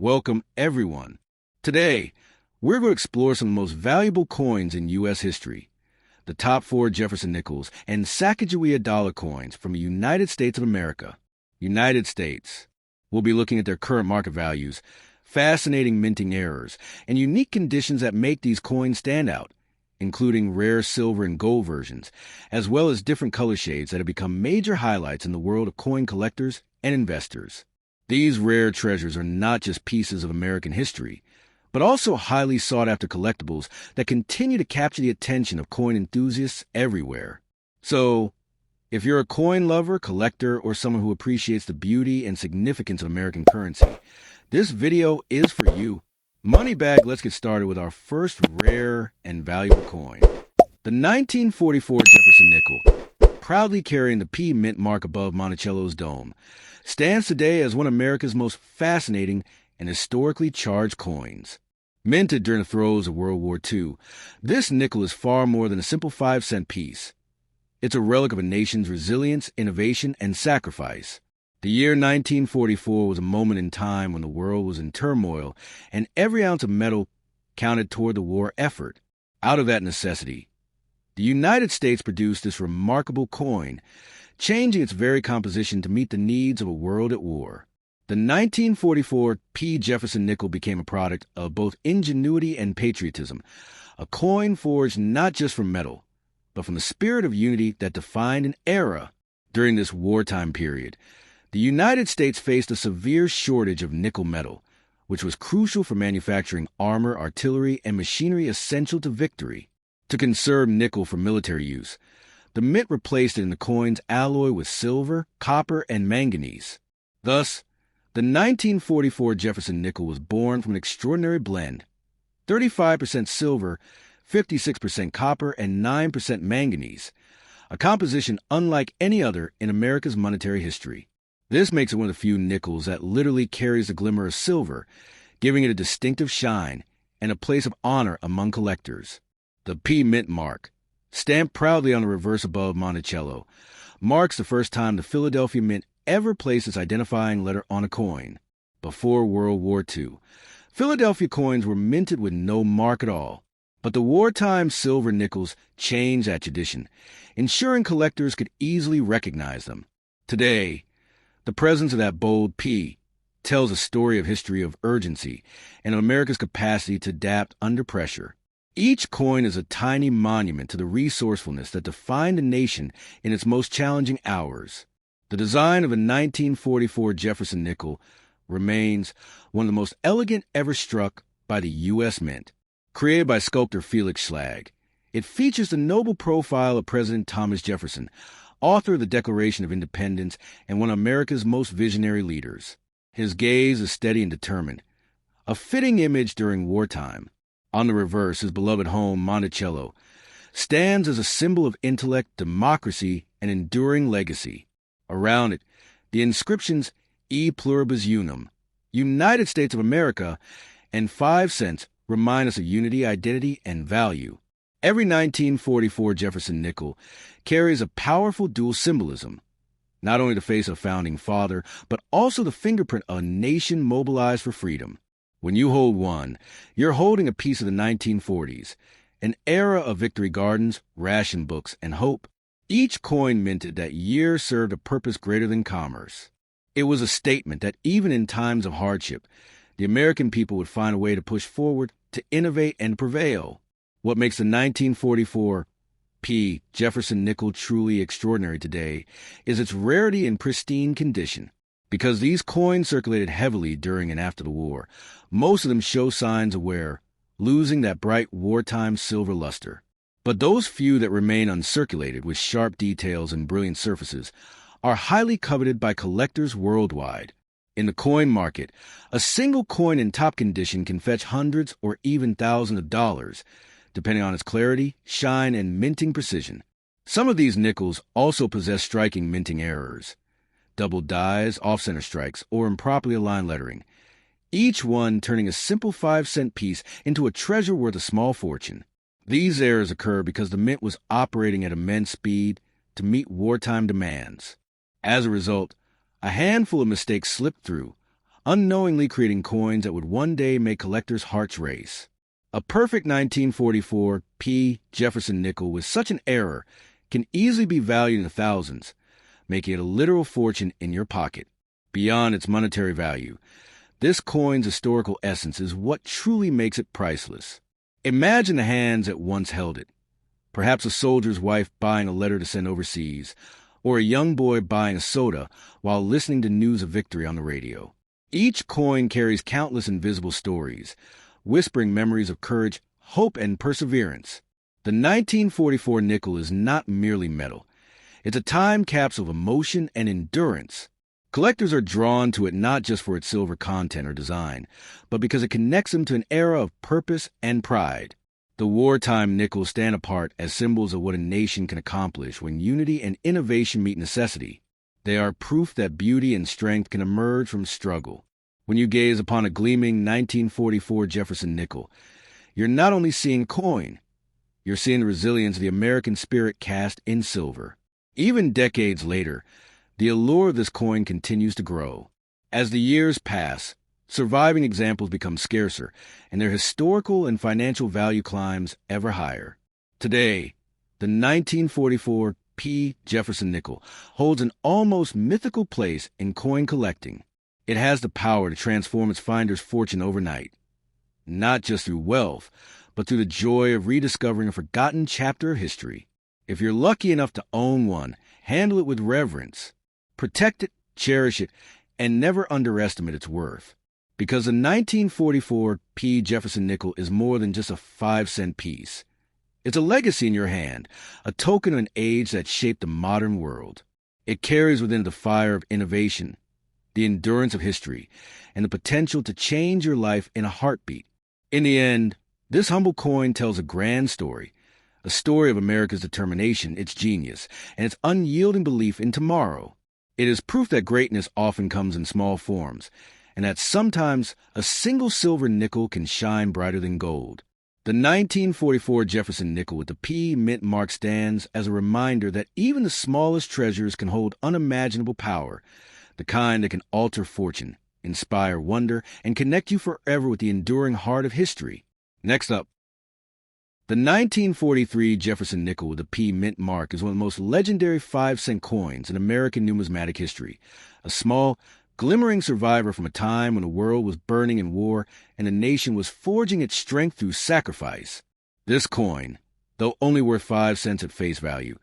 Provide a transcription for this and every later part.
Welcome, everyone. Today, we're going to explore some of the most valuable coins in U.S. history. The top 4 Jefferson nickels and Sacagawea dollar coins from the United States of America. United States. We'll be looking at their current market values, fascinating minting errors, and unique conditions that make these coins stand out, including rare silver and gold versions, as well as different color shades that have become major highlights in the world of coin collectors and investors. These rare treasures are not just pieces of American history, but also highly sought-after collectibles that continue to capture the attention of coin enthusiasts everywhere. So, if you're a coin lover, collector, or someone who appreciates the beauty and significance of American currency, this video is for you. Moneybag, let's get started with our first rare and valuable coin. The 1944 Jefferson nickel, proudly carrying the P mint mark above Monticello's dome, stands today as one of America's most fascinating and historically charged coins. Minted during the throes of World War II, this nickel is far more than a simple 5-cent piece. It's a relic of a nation's resilience, innovation, and sacrifice. The year 1944 was a moment in time when the world was in turmoil, and every ounce of metal counted toward the war effort. Out of that necessity, the United States produced this remarkable coin, changing its very composition to meet the needs of a world at war. The 1944 P. Jefferson nickel became a product of both ingenuity and patriotism, a coin forged not just from metal, but from the spirit of unity that defined an era. During this wartime period, the United States faced a severe shortage of nickel metal, which was crucial for manufacturing armor, artillery, and machinery essential to victory. To conserve nickel for military use, the mint replaced it in the coin's alloy with silver, copper, and manganese. Thus, the 1944 Jefferson nickel was born from an extraordinary blend: 35% silver, 56% copper, and 9% manganese, a composition unlike any other in America's monetary history. This makes it one of the few nickels that literally carries the glimmer of silver, giving it a distinctive shine and a place of honor among collectors. The P mint mark, stamped proudly on the reverse above Monticello, marks the first time the Philadelphia Mint ever placed its identifying letter on a coin. Before World War II, Philadelphia coins were minted with no mark at all, but the wartime silver nickels changed that tradition, ensuring collectors could easily recognize them. Today, the presence of that bold P tells a story of history of urgency and of America's capacity to adapt under pressure. Each coin is a tiny monument to the resourcefulness that defined a nation in its most challenging hours. The design of the 1944 Jefferson nickel remains one of the most elegant ever struck by the U.S. Mint. Created by sculptor Felix Schlag, it features the noble profile of President Thomas Jefferson, author of the Declaration of Independence and one of America's most visionary leaders. His gaze is steady and determined, a fitting image during wartime. On the reverse, his beloved home, Monticello, stands as a symbol of intellect, democracy, and enduring legacy. Around it, the inscriptions E Pluribus Unum, United States of America, and 5 cents remind us of unity, identity, and value. Every 1944 Jefferson nickel carries a powerful dual symbolism, not only the face of a founding father, but also the fingerprint of a nation mobilized for freedom. When you hold one, you're holding a piece of the 1940s, an era of victory gardens, ration books, and hope. Each coin minted that year served a purpose greater than commerce. It was a statement that even in times of hardship, the American people would find a way to push forward, to innovate, and prevail. What makes the 1944 P. Jefferson nickel truly extraordinary today is its rarity and pristine condition. Because these coins circulated heavily during and after the war, most of them show signs of wear, losing that bright wartime silver luster. But those few that remain uncirculated with sharp details and brilliant surfaces are highly coveted by collectors worldwide. In the coin market, a single coin in top condition can fetch hundreds or even thousands of dollars, depending on its clarity, shine, and minting precision. Some of these nickels also possess striking minting errors: double dies, off-center strikes, or improperly aligned lettering, each one turning a simple 5-cent piece into a treasure worth a small fortune. These errors occur because the mint was operating at immense speed to meet wartime demands. As a result, a handful of mistakes slipped through, unknowingly creating coins that would one day make collectors' hearts race. A perfect 1944 P. Jefferson nickel with such an error can easily be valued in the thousands, making it a literal fortune in your pocket. Beyond its monetary value, this coin's historical essence is what truly makes it priceless. Imagine the hands that once held it. Perhaps a soldier's wife buying a letter to send overseas, or a young boy buying a soda while listening to news of victory on the radio. Each coin carries countless invisible stories, whispering memories of courage, hope, and perseverance. The 1944 nickel is not merely metal. It's a time capsule of emotion and endurance. Collectors are drawn to it not just for its silver content or design, but because it connects them to an era of purpose and pride. The wartime nickels stand apart as symbols of what a nation can accomplish when unity and innovation meet necessity. They are proof that beauty and strength can emerge from struggle. When you gaze upon a gleaming 1944 Jefferson nickel, you're not only seeing coin, you're seeing the resilience of the American spirit cast in silver. Even decades later, the allure of this coin continues to grow. As the years pass, surviving examples become scarcer, and their historical and financial value climbs ever higher. Today, the 1944 P. Jefferson nickel holds an almost mythical place in coin collecting. It has the power to transform its finder's fortune overnight, not just through wealth, but through the joy of rediscovering a forgotten chapter of history. If you're lucky enough to own one, handle it with reverence. Protect it, cherish it, and never underestimate its worth. Because the 1944 P. Jefferson nickel is more than just a 5-cent piece. It's a legacy in your hand, a token of an age that shaped the modern world. It carries within it the fire of innovation, the endurance of history, and the potential to change your life in a heartbeat. In the end, this humble coin tells a grand story, a story of America's determination, its genius, and its unyielding belief in tomorrow. It is proof that greatness often comes in small forms, and that sometimes a single silver nickel can shine brighter than gold. The 1944 Jefferson nickel with the P mint mark stands as a reminder that even the smallest treasures can hold unimaginable power, the kind that can alter fortune, inspire wonder, and connect you forever with the enduring heart of history. Next up, the 1943 Jefferson nickel with the P mint mark is one of the most legendary 5-cent coins in American numismatic history. A small, glimmering survivor from a time when the world was burning in war and the nation was forging its strength through sacrifice. This coin, though only worth 5 cents at face value,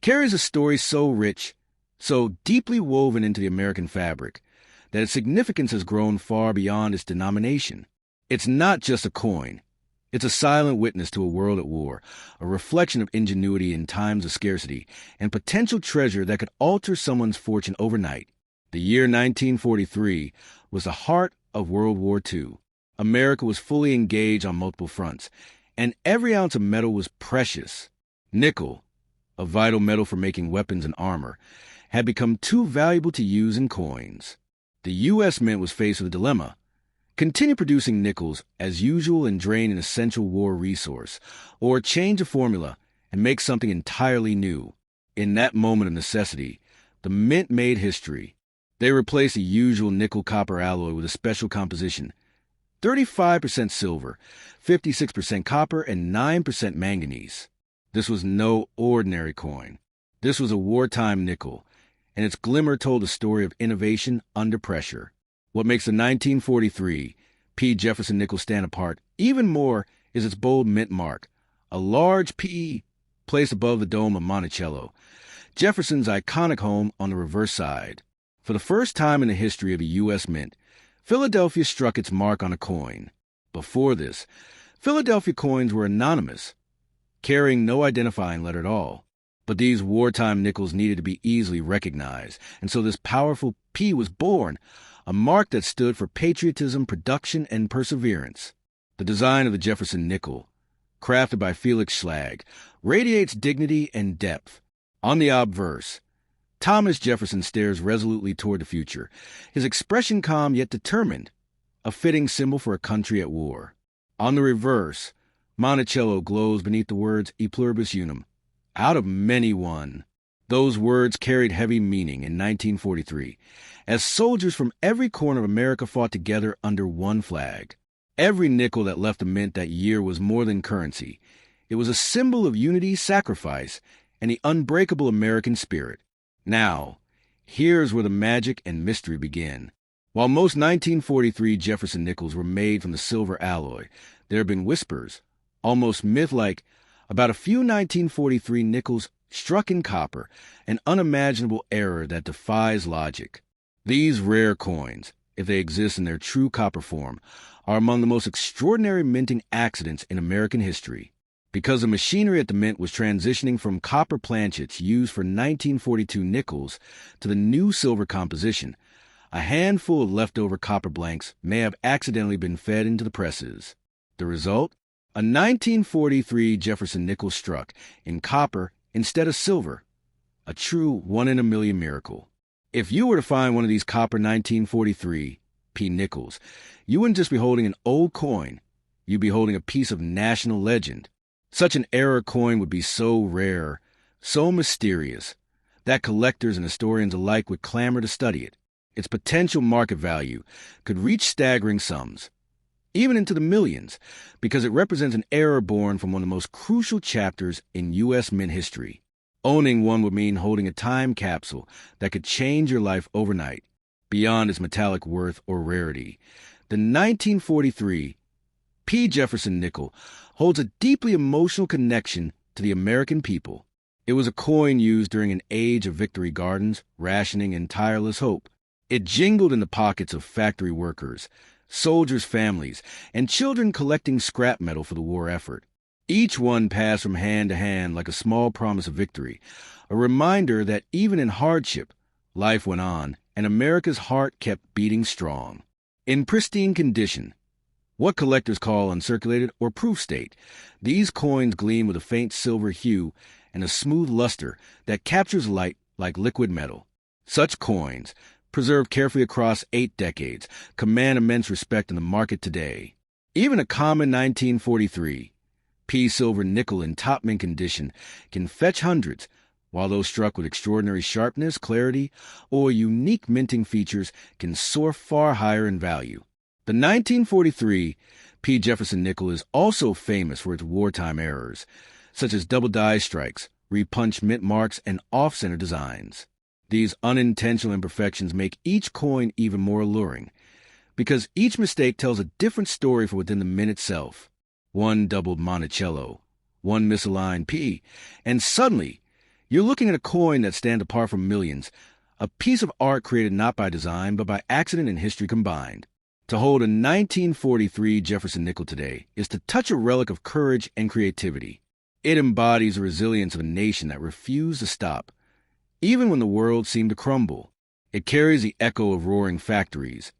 carries a story so rich, so deeply woven into the American fabric, that its significance has grown far beyond its denomination. It's not just a coin. It's a silent witness to a world at war, a reflection of ingenuity in times of scarcity, and potential treasure that could alter someone's fortune overnight. The year 1943 was the heart of World War II. America was fully engaged on multiple fronts, and every ounce of metal was precious. Nickel, a vital metal for making weapons and armor, had become too valuable to use in coins. The U.S. Mint was faced with a dilemma: continue producing nickels as usual and drain an essential war resource, or change the formula and make something entirely new. In that moment of necessity, the Mint made history. They replaced the usual nickel-copper alloy with a special composition: 35% silver, 56% copper, and 9% manganese. This was no ordinary coin. This was a wartime nickel, and its glimmer told a story of innovation under pressure. What makes the 1943 P. Jefferson nickel stand apart even more is its bold mint mark, a large P placed above the dome of Monticello, Jefferson's iconic home on the reverse side. For the first time in the history of the U.S. Mint, Philadelphia struck its mark on a coin. Before this, Philadelphia coins were anonymous, carrying no identifying letter at all. But these wartime nickels needed to be easily recognized, and so this powerful P was born, a mark that stood for patriotism, production, and perseverance. The design of the Jefferson nickel, crafted by Felix Schlag, radiates dignity and depth. On the obverse, Thomas Jefferson stares resolutely toward the future, his expression calm yet determined, a fitting symbol for a country at war. On the reverse, Monticello glows beneath the words E pluribus unum, out of many one. Those words carried heavy meaning in 1943, as soldiers from every corner of America fought together under one flag. Every nickel that left the mint that year was more than currency. It was a symbol of unity, sacrifice, and the unbreakable American spirit. Now, here's where the magic and mystery begin. While most 1943 Jefferson nickels were made from the silver alloy, there have been whispers, almost myth-like, about a few 1943 nickels struck in copper, an unimaginable error that defies logic. These rare coins, if they exist in their true copper form, are among the most extraordinary minting accidents in American history. Because the machinery at the mint was transitioning from copper planchets used for 1942 nickels to the new silver composition, a handful of leftover copper blanks may have accidentally been fed into the presses. The result? A 1943 Jefferson nickel struck in copper instead of silver. A true one-in-a-million miracle. If you were to find one of these copper 1943 P nickels, you wouldn't just be holding an old coin, you'd be holding a piece of national legend. Such an error coin would be so rare, so mysterious, that collectors and historians alike would clamor to study it. Its potential market value could reach staggering sums, even into the millions, because it represents an error born from one of the most crucial chapters in U.S. mint history. Owning one would mean holding a time capsule that could change your life overnight, beyond its metallic worth or rarity. The 1943 P. Jefferson nickel holds a deeply emotional connection to the American people. It was a coin used during an age of victory gardens, rationing, and tireless hope. It jingled in the pockets of factory workers, soldiers' families, and children collecting scrap metal for the war effort. Each one passed from hand to hand like a small promise of victory, a reminder that even in hardship, life went on, and America's heart kept beating strong. In pristine condition, what collectors call uncirculated or proof state, these coins gleam with a faint silver hue and a smooth luster that captures light like liquid metal. Such coins, preserved carefully across 8 decades, command immense respect in the market today. Even a common 1943 P silver nickel in top mint condition can fetch hundreds, while those struck with extraordinary sharpness, clarity, or unique minting features can soar far higher in value. The 1943 P. Jefferson nickel is also famous for its wartime errors, such as double die strikes, repunched mint marks, and off-center designs. These unintentional imperfections make each coin even more alluring, because each mistake tells a different story from within the mint itself. One doubled Monticello, one misaligned P, and suddenly you're looking at a coin that stands apart from millions, a piece of art created not by design but by accident and history combined. To hold a 1943 Jefferson nickel today is to touch a relic of courage and creativity. It embodies the resilience of a nation that refused to stop, even when the world seemed to crumble. It carries the echo of roaring factories,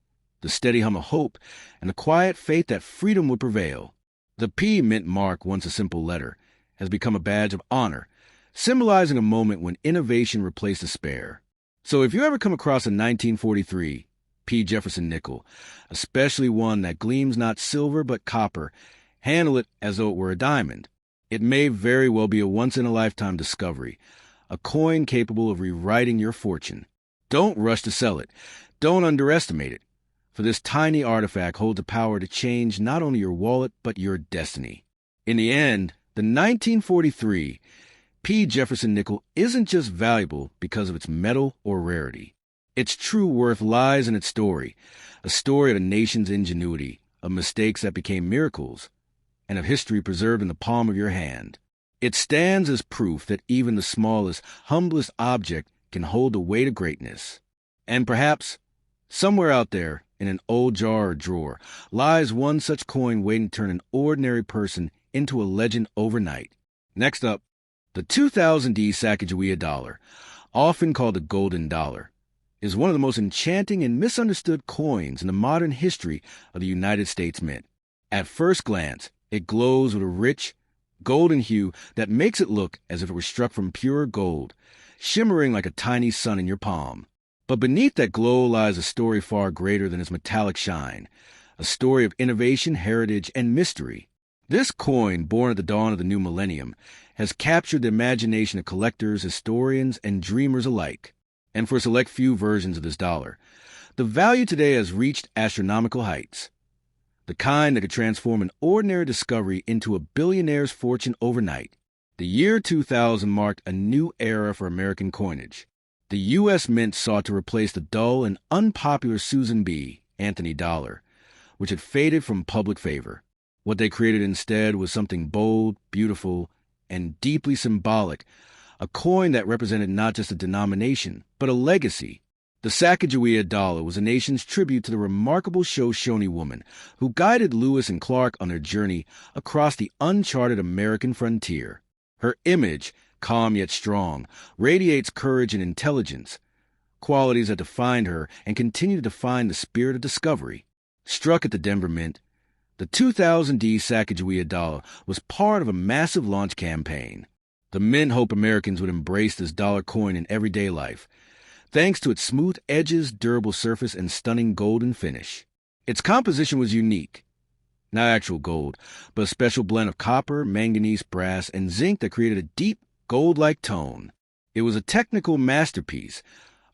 the steady hum of hope, and the quiet faith that freedom would prevail. The P mint mark, once a simple letter, has become a badge of honor, symbolizing a moment when innovation replaced despair. So if you ever come across a 1943 P. Jefferson nickel, especially one that gleams not silver but copper, handle it as though it were a diamond. It may very well be a once-in-a-lifetime discovery, a coin capable of rewriting your fortune. Don't rush to sell it. Don't underestimate it, for this tiny artifact holds the power to change not only your wallet but your destiny. In the end, the 1943 P. Jefferson nickel isn't just valuable because of its metal or rarity. Its true worth lies in its story, a story of a nation's ingenuity, of mistakes that became miracles, and of history preserved in the palm of your hand. It stands as proof that even the smallest, humblest object can hold the weight of greatness. And perhaps, somewhere out there, in an old jar or drawer, lies one such coin waiting to turn an ordinary person into a legend overnight. Next up, the 2000D Sacagawea dollar, often called the golden dollar, is one of the most enchanting and misunderstood coins in the modern history of the United States Mint. At first glance, it glows with a rich, golden hue that makes it look as if it were struck from pure gold, shimmering like a tiny sun in your palm. But beneath that glow lies a story far greater than its metallic shine, a story of innovation, heritage, and mystery. This coin, born at the dawn of the new millennium, has captured the imagination of collectors, historians, and dreamers alike. And for a select few versions of this dollar, the value today has reached astronomical heights. The kind that could transform an ordinary discovery into a billionaire's fortune overnight. The year 2000 marked a new era for American coinage. The U.S. Mint sought to replace the dull and unpopular Susan B. Anthony dollar, which had faded from public favor. What they created instead was something bold, beautiful, and deeply symbolic, a coin that represented not just a denomination, but a legacy. The Sacagawea dollar was a nation's tribute to the remarkable Shoshone woman who guided Lewis and Clark on their journey across the uncharted American frontier. Her image, calm yet strong, radiates courage and intelligence, qualities that defined her and continue to define the spirit of discovery. Struck at the Denver Mint, the 2000 D Sacagawea dollar was part of a massive launch campaign. The Mint hoped Americans would embrace this dollar coin in everyday life, thanks to its smooth edges, durable surface, and stunning golden finish. Its composition was unique. Not actual gold, but a special blend of copper, manganese, brass, and zinc that created a deep, gold-like tone. It was a technical masterpiece,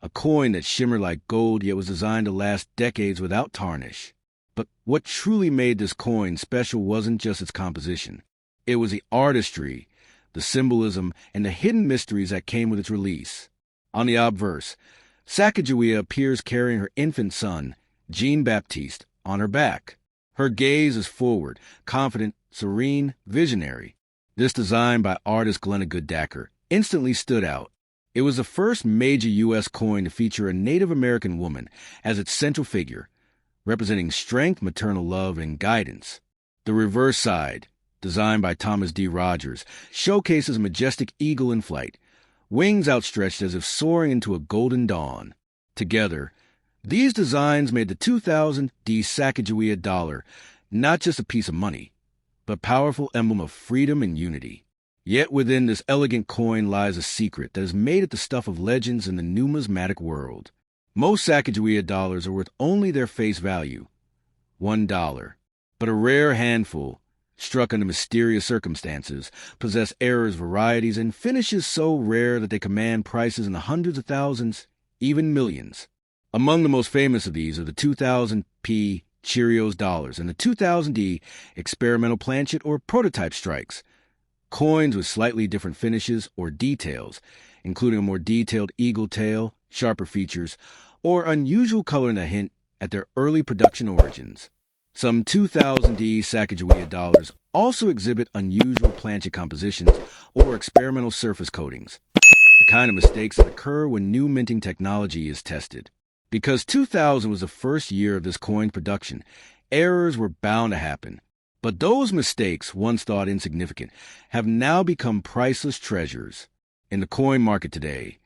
a coin that shimmered like gold yet was designed to last decades without tarnish. But what truly made this coin special wasn't just its composition. It was the artistry, the symbolism, and the hidden mysteries that came with its release. On the obverse, Sacagawea appears carrying her infant son, Jean-Baptiste, on her back. Her gaze is forward, confident, serene, visionary. This design by artist Glenna Gooddacker instantly stood out. It was the first major U.S. coin to feature a Native American woman as its central figure, representing strength, maternal love, and guidance. The reverse side, designed by Thomas D. Rogers, showcases a majestic eagle in flight, wings outstretched as if soaring into a golden dawn. Together, these designs made the 2000 D Sacagawea dollar not just a piece of money, but a powerful emblem of freedom and unity. Yet within this elegant coin lies a secret that has made it the stuff of legends in the numismatic world. Most Sacagawea dollars are worth only their face value, $1, but a rare handful, struck under mysterious circumstances, possess errors, varieties, and finishes so rare that they command prices in the hundreds of thousands, even millions. Among the most famous of these are the 2000 P Cheerios dollars and the 2000 D experimental planchet or prototype strikes, coins with slightly different finishes or details, including a more detailed eagle tail, sharper features, or unusual coloring that hint at their early production origins. Some 2000 D Sacagawea dollars also exhibit unusual planchet compositions or experimental surface coatings, the kind of mistakes that occur when new minting technology is tested. Because 2000 was the first year of this coin's production, errors were bound to happen. But those mistakes, once thought insignificant, have now become priceless treasures. In the coin market today,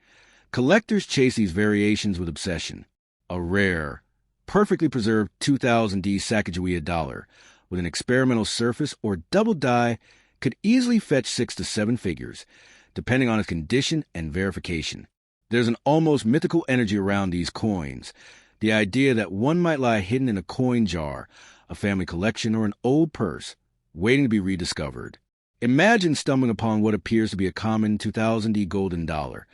collectors chase these variations with obsession. A rare, perfectly preserved 2000 D Sacagawea dollar with an experimental surface or double die could easily fetch 6 to 7 figures, depending on its condition and verification. There's an almost mythical energy around these coins, the idea that one might lie hidden in a coin jar, a family collection, or an old purse, waiting to be rediscovered. Imagine stumbling upon what appears to be a common 2000 D golden dollar,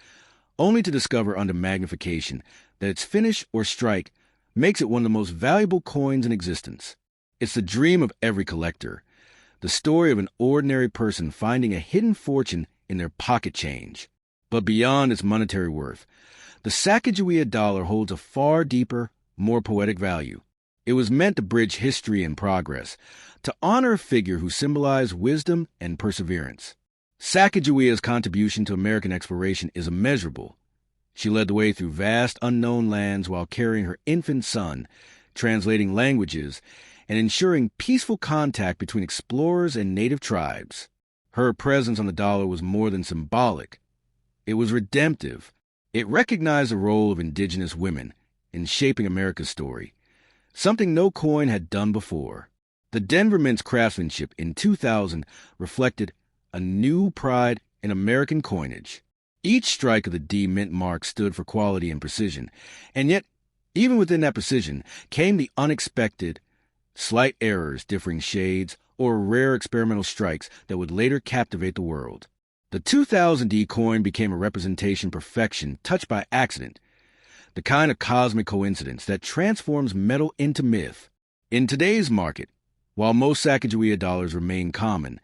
only to discover under magnification that its finish or strike makes it one of the most valuable coins in existence. It's the dream of every collector, the story of an ordinary person finding a hidden fortune in their pocket change. But beyond its monetary worth, the Sacagawea dollar holds a far deeper, more poetic value. It was meant to bridge history and progress, to honor a figure who symbolized wisdom and perseverance. Sacagawea's contribution to American exploration is immeasurable. She led the way through vast, unknown lands while carrying her infant son, translating languages, and ensuring peaceful contact between explorers and native tribes. Her presence on the dollar was more than symbolic. It was redemptive. It recognized the role of indigenous women in shaping America's story, something no coin had done before. The Denver Mint's craftsmanship in 2000 reflected a new pride in American coinage. Each strike of the D Mint mark stood for quality and precision, and yet, even within that precision, came the unexpected, slight errors, differing shades, or rare experimental strikes that would later captivate the world. The 2000 D coin became a representation perfection touched by accident, the kind of cosmic coincidence that transforms metal into myth. In today's market, while most Sacagawea dollars remain common,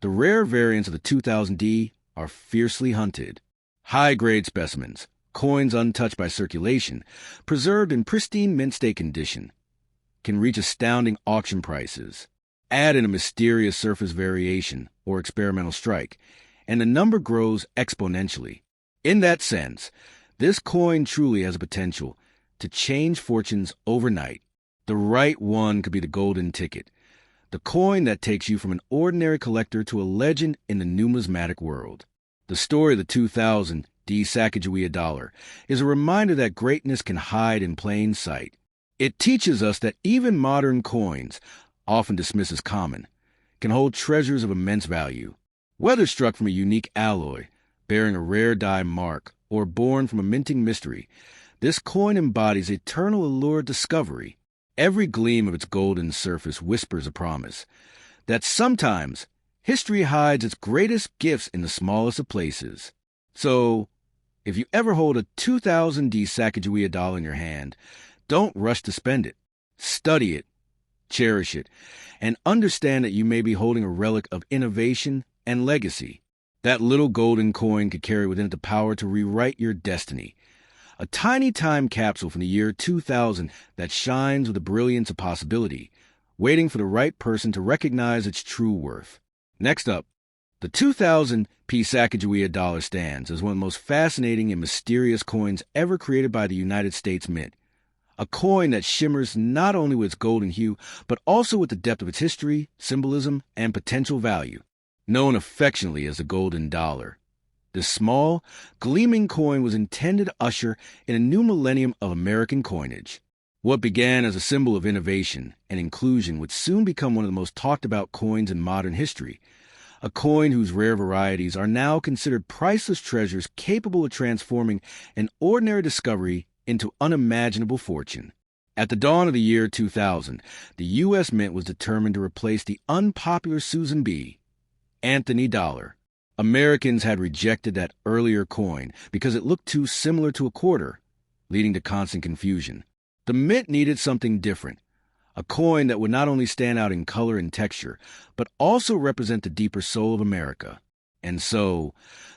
the rare variants of the 2000 D are fiercely hunted. High-grade specimens, coins untouched by circulation, preserved in pristine mint state condition, can reach astounding auction prices. Add in a mysterious surface variation or experimental strike, and the number grows exponentially. In that sense, this coin truly has a potential to change fortunes overnight. The right one could be the golden ticket, the coin that takes you from an ordinary collector to a legend in the numismatic world. The story of the 2000 D Sacagawea dollar is a reminder that greatness can hide in plain sight. It teaches us that even modern coins, often dismissed as common, can hold treasures of immense value. Whether struck from a unique alloy, bearing a rare die mark, or born from a minting mystery, this coin embodies eternal allure of discovery. Every gleam of its golden surface whispers a promise that sometimes history hides its greatest gifts in the smallest of places. So, if you ever hold a 2000 D Sacagawea dollar in your hand, don't rush to spend it. Study it, cherish it, and understand that you may be holding a relic of innovation and legacy. That little golden coin could carry within it the power to rewrite your destiny. A tiny time capsule from the year 2000 that shines with the brilliance of possibility, waiting for the right person to recognize its true worth. Next up, the 2000 P Sacagawea dollar stands as one of the most fascinating and mysterious coins ever created by the United States Mint. A coin that shimmers not only with its golden hue, but also with the depth of its history, symbolism, and potential value. Known affectionately as the golden dollar, this small, gleaming coin was intended to usher in a new millennium of American coinage. What began as a symbol of innovation and inclusion would soon become one of the most talked about coins in modern history. A coin whose rare varieties are now considered priceless treasures capable of transforming an ordinary discovery into unimaginable fortune. At the dawn of the year 2000, the U.S. Mint was determined to replace the unpopular Susan B. Anthony dollar. Americans had rejected that earlier coin because it looked too similar to a quarter, leading to constant confusion. The Mint needed something different, a coin that would not only stand out in color and texture, but also represent the deeper soul of America. And so,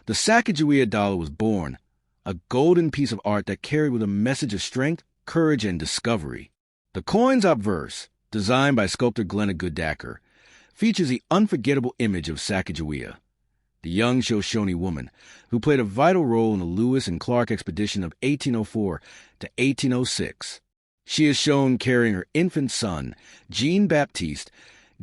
the Sacagawea dollar was born, a golden piece of art that carried with a message of strength, courage, and discovery. The coin's obverse, designed by sculptor Glenna Goodacker, features the unforgettable image of Sacagawea, the young Shoshone woman who played a vital role in the Lewis and Clark expedition of 1804 to 1806. She is shown carrying her infant son, Jean-Baptiste,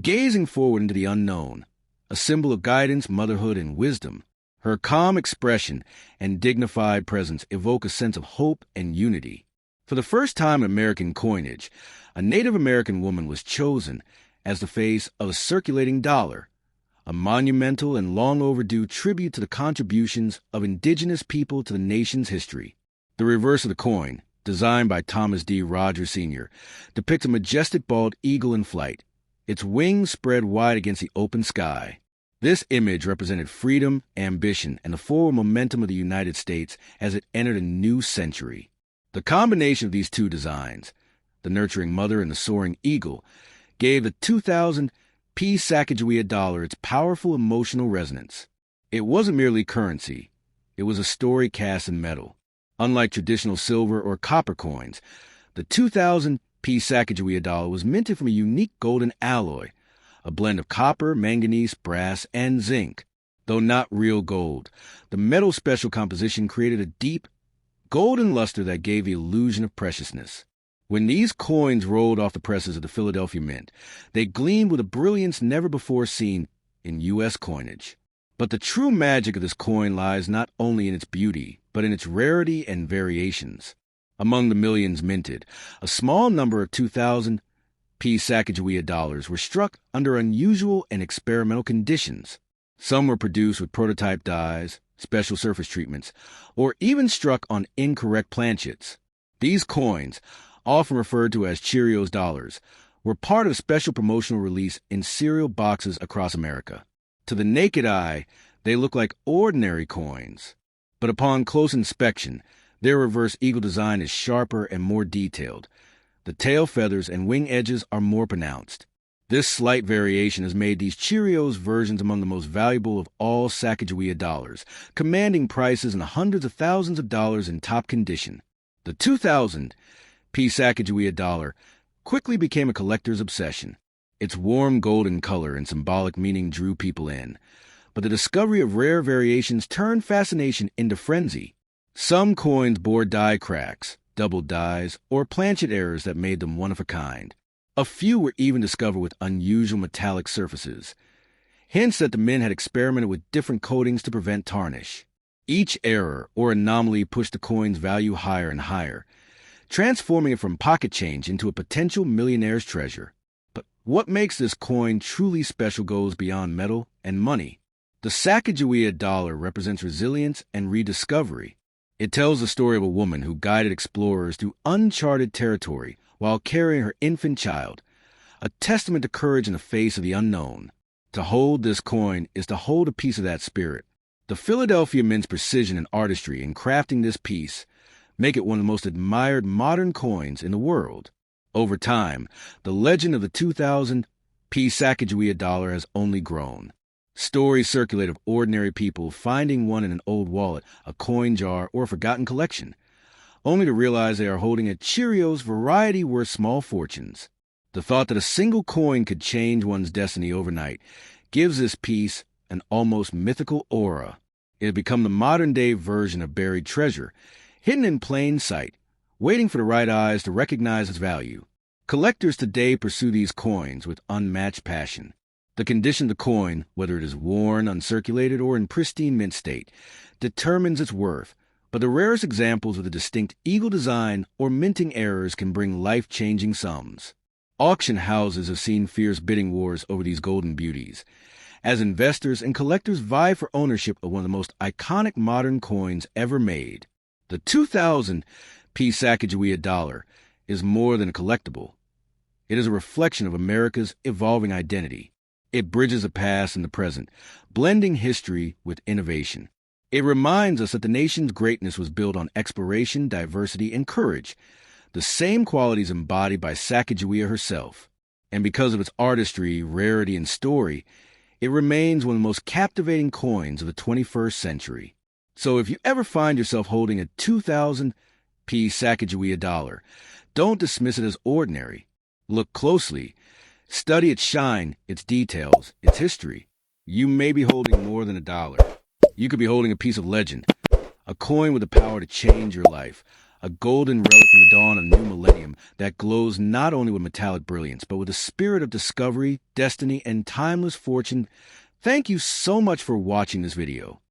gazing forward into the unknown, a symbol of guidance, motherhood, and wisdom. Her calm expression and dignified presence evoke a sense of hope and unity. For the first time in American coinage, a Native American woman was chosen as the face of a circulating dollar, a monumental and long overdue tribute to the contributions of indigenous people to the nation's history. The reverse of the coin, designed by Thomas D. Rogers Sr., depicts a majestic bald eagle in flight, its wings spread wide against the open sky. This image represented freedom, ambition, and the forward momentum of the United States as it entered a new century. The combination of these two designs, the nurturing mother and the soaring eagle, gave the 2000 P Sacagawea dollar its powerful emotional resonance. It wasn't merely currency. It was a story cast in metal. Unlike traditional silver or copper coins, the 2000 P Sacagawea dollar was minted from a unique golden alloy, a blend of copper, manganese, brass, and zinc. Though not real gold, the metal's special composition created a deep, golden luster that gave the illusion of preciousness. When these coins rolled off the presses of the Philadelphia Mint, they gleamed with a brilliance never before seen in U.S. coinage. But the true magic of this coin lies not only in its beauty, but in its rarity and variations. Among the millions minted, a small number of 2000 P Sacagawea dollars were struck under unusual and experimental conditions. Some were produced with prototype dies, special surface treatments, or even struck on incorrect planchets. These coins, often referred to as Cheerios dollars, were part of a special promotional release in cereal boxes across America. To the naked eye, they look like ordinary coins. But upon close inspection, their reverse eagle design is sharper and more detailed. The tail feathers and wing edges are more pronounced. This slight variation has made these Cheerios versions among the most valuable of all Sacagawea dollars, commanding prices in the hundreds of thousands of dollars in top condition. The 2000 Sacagawea dollar quickly became a collector's obsession. Its warm golden color and symbolic meaning drew people in. But the discovery of rare variations turned fascination into frenzy. Some coins bore die cracks, double dies, or planchet errors that made them one of a kind. A few were even discovered with unusual metallic surfaces, hints that the men had experimented with different coatings to prevent tarnish. Each error or anomaly pushed the coin's value higher and higher, transforming it from pocket change into a potential millionaire's treasure. But what makes this coin truly special goes beyond metal and money. The Sacagawea dollar represents resilience and rediscovery. It tells the story of a woman who guided explorers through uncharted territory while carrying her infant child, a testament to courage in the face of the unknown. To hold this coin is to hold a piece of that spirit. The Philadelphia Mint's precision and artistry in crafting this piece make it one of the most admired modern coins in the world. Over time, the legend of the 2000 Sacagawea dollar has only grown. Stories circulate of ordinary people finding one in an old wallet, a coin jar, or a forgotten collection, only to realize they are holding a Cheerios variety worth small fortunes. The thought that a single coin could change one's destiny overnight gives this piece an almost mythical aura. It has become the modern-day version of buried treasure, hidden in plain sight, waiting for the right eyes to recognize its value. Collectors today pursue these coins with unmatched passion. The condition of the coin, whether it is worn, uncirculated, or in pristine mint state, determines its worth, but the rarest examples of the distinct eagle design or minting errors can bring life-changing sums. Auction houses have seen fierce bidding wars over these golden beauties, as investors and collectors vie for ownership of one of the most iconic modern coins ever made. The 2000 Sacagawea dollar is more than a collectible. It is a reflection of America's evolving identity. It bridges the past and the present, blending history with innovation. It reminds us that the nation's greatness was built on exploration, diversity, and courage, the same qualities embodied by Sacagawea herself. And because of its artistry, rarity, and story, it remains one of the most captivating coins of the 21st century. So if you ever find yourself holding a 2000 Sacagawea dollar, don't dismiss it as ordinary. Look closely. Study its shine, its details, its history. You may be holding more than a dollar. You could be holding a piece of legend, a coin with the power to change your life, a golden relic from the dawn of a new millennium that glows not only with metallic brilliance, but with a spirit of discovery, destiny, and timeless fortune. Thank you so much for watching this video.